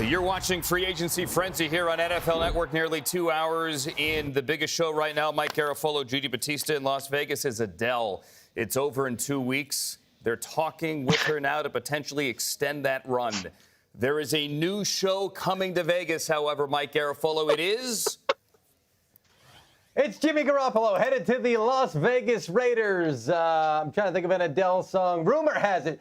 You're watching Free Agency Frenzy here on NFL Network. Nearly 2 hours in the biggest show right now. Mike Garoppolo, Judy Battista in Las Vegas is Adele. It's over in 2 weeks. They're talking with her now to potentially extend that run. There is a new show coming to Vegas, however, Mike Garoppolo. It is... It's Jimmy Garoppolo headed to the Las Vegas Raiders. I'm trying to think of an Adele song. Rumor has it,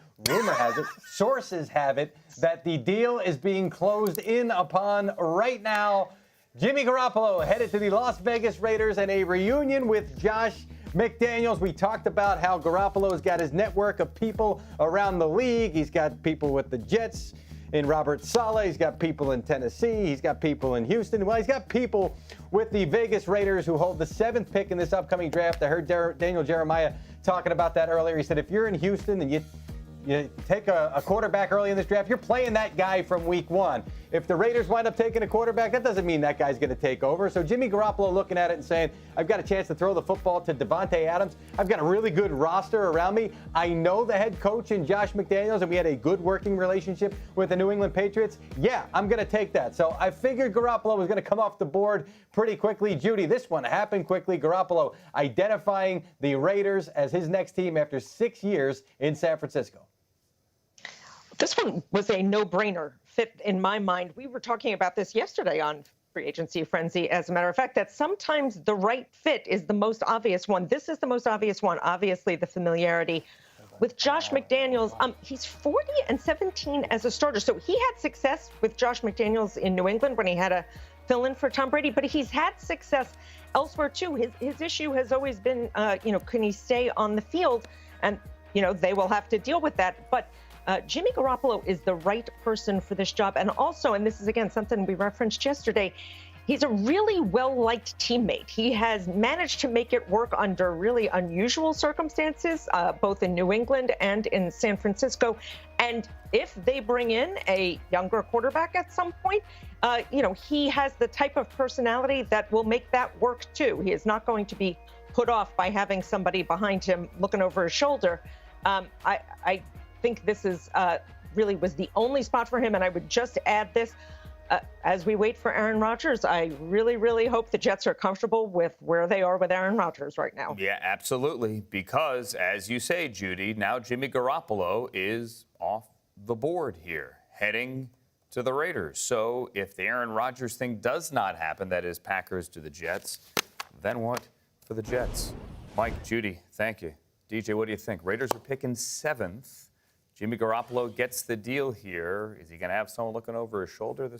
sources have it, that the deal is being closed in upon right now. Jimmy Garoppolo headed to the Las Vegas Raiders and a reunion with Josh McDaniels. We talked about how Garoppolo's got his network of people around the league. He's got people with the Jets in Robert Saleh. He's got people in Tennessee. He's got people in Houston. Well, he's got people with the Vegas Raiders who hold the 7th pick in this upcoming draft. I heard Daniel Jeremiah talking about that earlier. He said if you're in Houston and you take a quarterback early in this draft, you're playing that guy from week 1. If the Raiders wind up taking a quarterback, that doesn't mean that guy's going to take over. So Jimmy Garoppolo looking at it and saying, I've got a chance to throw the football to Devontae Adams. I've got a really good roster around me. I know the head coach in Josh McDaniels, and we had a good working relationship with the New England Patriots. Yeah, I'm going to take that. So I figured Garoppolo was going to come off the board pretty quickly. Judy, this one happened quickly. Garoppolo identifying the Raiders as his next team after 6 years in San Francisco. This one was a no-brainer fit in my mind. We were talking about this yesterday on Free Agency Frenzy, as a matter of fact, that sometimes the right fit is the most obvious one. This is the most obvious one, obviously, the familiarity with Josh McDaniels. He's 40-17 as a starter. So he had success with Josh McDaniels in New England when he had a fill-in for Tom Brady, but he's had success elsewhere, too. His issue has always been, can he stay on the field? And, they will have to deal with that. But Jimmy Garoppolo is the right person for this job. And also, and this is, again, something we referenced yesterday, he's a really well-liked teammate. He has managed to make it work under really unusual circumstances, both in New England and in San Francisco. And if they bring in a younger quarterback at some point, he has the type of personality that will make that work, too. He is not going to be put off by having somebody behind him looking over his shoulder. I think this is really was the only spot for him. And I would just add this, as we wait for Aaron Rodgers, I really, really hope the Jets are comfortable with where they are with Aaron Rodgers right now. Yeah, absolutely. Because, as you say, Judy, now Jimmy Garoppolo is off the board here, heading to the Raiders. So if the Aaron Rodgers thing does not happen, that is Packers to the Jets, then what for the Jets? Mike, Judy, thank you. DJ, what do you think? Raiders are picking 7th. Jimmy Garoppolo gets the deal here. Is he going to have someone looking over his shoulder?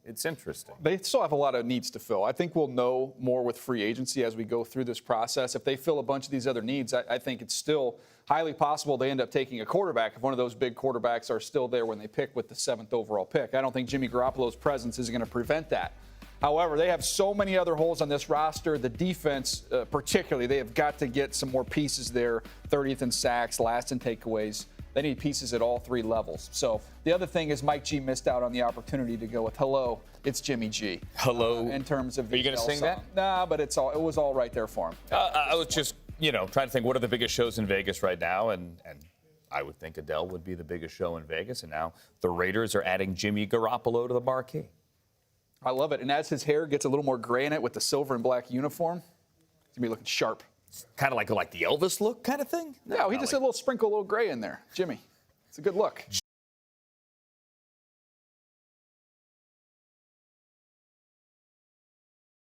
It's interesting. They still have a lot of needs to fill. I think we'll know more with free agency as we go through this process. If they fill a bunch of these other needs, I think it's still highly possible they end up taking a quarterback if one of those big quarterbacks are still there when they pick with the 7th overall pick. I don't think Jimmy Garoppolo's presence is going to prevent that. However, they have so many other holes on this roster. The defense, particularly, they have got to get some more pieces there. 30th in sacks, last in takeaways. They need pieces at all 3 levels. So the other thing is Mike G missed out on the opportunity to go with "Hello, it's Jimmy G." Hello. In terms of are you going to sing song. that? Nah, but it was all right there for him. I was just trying to think what are the biggest shows in Vegas right now, and I would think Adele would be the biggest show in Vegas, and now the Raiders are adding Jimmy Garoppolo to the marquee. I love it, and as his hair gets a little more gray in it with the silver and black uniform, he's gonna be looking sharp. Kind of like the Elvis look kind of thing? No, he just had a little sprinkle, a little gray in there. Jimmy, it's a good look.